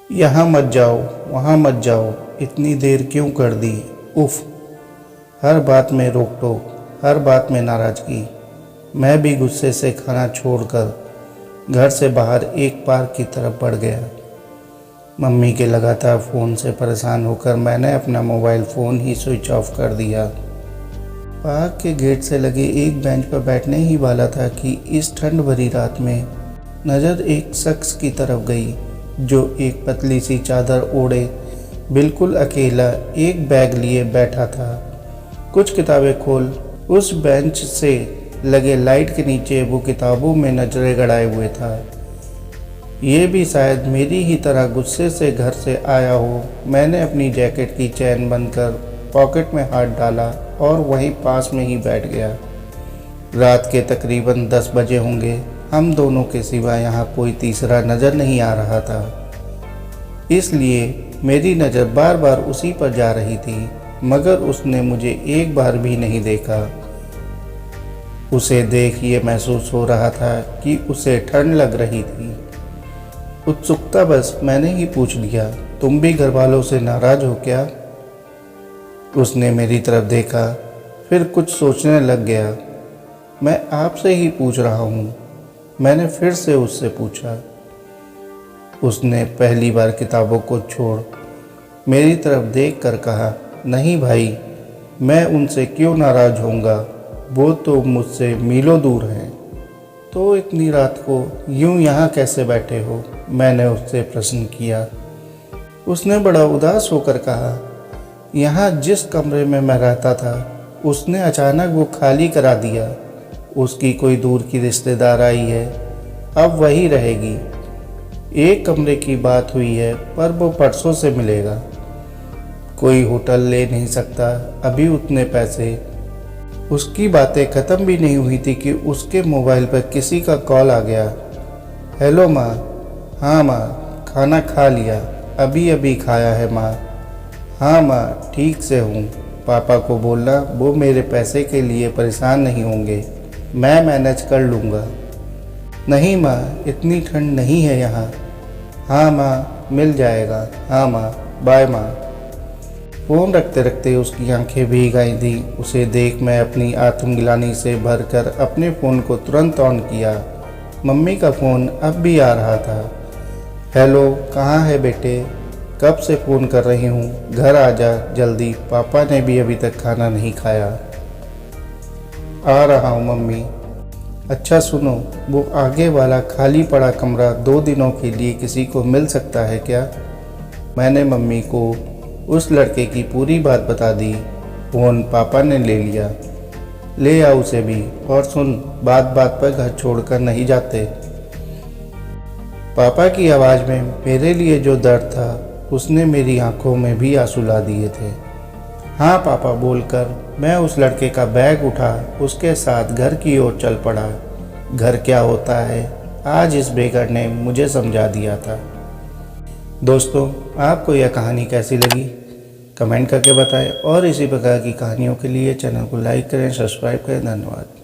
यहाँ मत जाओ, वहाँ मत जाओ, इतनी देर क्यों कर दी? उफ़, हर बात में रोक टोक, हर बात में नाराज़गी। मैं भी गुस्से से खाना छोड़कर घर से बाहर एक पार्क की तरफ बढ़ गया। मम्मी के लगातार फ़ोन से परेशान होकर मैंने अपना मोबाइल फ़ोन ही स्विच ऑफ कर दिया। पार्क के गेट से लगे एक बेंच पर बैठने ही वाला था कि इस ठंड भरी रात में नज़र एक शख्स की तरफ गई जो एक पतली सी चादर ओढ़े बिल्कुल अकेला एक बैग लिए बैठा था। कुछ किताबें खोल उस बेंच से लगे लाइट के नीचे वो किताबों में नजरें गड़ाए हुए था। ये भी शायद मेरी ही तरह गुस्से से घर से आया हो। मैंने अपनी जैकेट की चैन बंद कर पॉकेट में हाथ डाला और वहीं पास में ही बैठ गया। रात के तकरीबन 10 बजे होंगे। हम दोनों के सिवा यहाँ कोई तीसरा नज़र नहीं आ रहा था, इसलिए मेरी नज़र बार बार उसी पर जा रही थी, मगर उसने मुझे एक बार भी नहीं देखा। उसे देख ये महसूस हो रहा था कि उसे ठंड लग रही थी। उत्सुकता बस मैंने ही पूछ लिया, तुम भी घर वालों से नाराज़ हो क्या? उसने मेरी तरफ देखा, फिर कुछ सोचने लग गया। मैं आपसे ही पूछ रहा हूँ, मैंने फिर से उससे पूछा। उसने पहली बार किताबों को छोड़ मेरी तरफ देखकर कहा, नहीं भाई, मैं उनसे क्यों नाराज़ होऊंगा, वो तो मुझसे मीलों दूर हैं। तो इतनी रात को यूं यहाँ कैसे बैठे हो? मैंने उससे प्रश्न किया। उसने बड़ा उदास होकर कहा, यहाँ जिस कमरे में मैं रहता था उसने अचानक वो खाली करा दिया। उसकी कोई दूर की रिश्तेदार आई है, अब वही रहेगी। एक कमरे की बात हुई है पर वो परसों से मिलेगा। कोई होटल ले नहीं सकता, अभी उतने पैसे। उसकी बातें ख़त्म भी नहीं हुई थी कि उसके मोबाइल पर किसी का कॉल आ गया। हेलो माँ। हाँ माँ, खाना खा लिया? अभी अभी खाया है माँ। हाँ माँ, ठीक से हूँ। पापा को बोलना वो मेरे पैसे के लिए परेशान नहीं होंगे, मैं मैनेज कर लूँगा। नहीं माँ, इतनी ठंड नहीं है यहाँ। हाँ माँ, मिल जाएगा। हाँ माँ, बाय माँ। फ़ोन रखते रखते उसकी आंखें भीग आई थी। उसे देख मैं अपनी आत्मग्लानि से भरकर अपने फ़ोन को तुरंत ऑन किया। मम्मी का फ़ोन अब भी आ रहा था। हेलो, कहाँ है बेटे? कब से फ़ोन कर रही हूँ, घर आ जा जल्दी, पापा ने भी अभी तक खाना नहीं खाया। आ रहा हूँ मम्मी। अच्छा सुनो, वो आगे वाला खाली पड़ा कमरा 2 दिनों के लिए किसी को मिल सकता है क्या? मैंने मम्मी को उस लड़के की पूरी बात बता दी। फ़ोन पापा ने ले लिया। ले आ उसे भी। और सुन, बात बात पर घर छोड़कर नहीं जाते। पापा की आवाज़ में मेरे लिए जो दर्द था उसने मेरी आंखों में भी आंसू ला दिए थे। हाँ पापा बोलकर मैं उस लड़के का बैग उठा उसके साथ घर की ओर चल पड़ा। घर क्या होता है आज इस बेघर ने मुझे समझा दिया था। दोस्तों, आपको यह कहानी कैसी लगी कमेंट करके बताएं और इसी प्रकार की कहानियों के लिए चैनल को लाइक करें, सब्सक्राइब करें। धन्यवाद।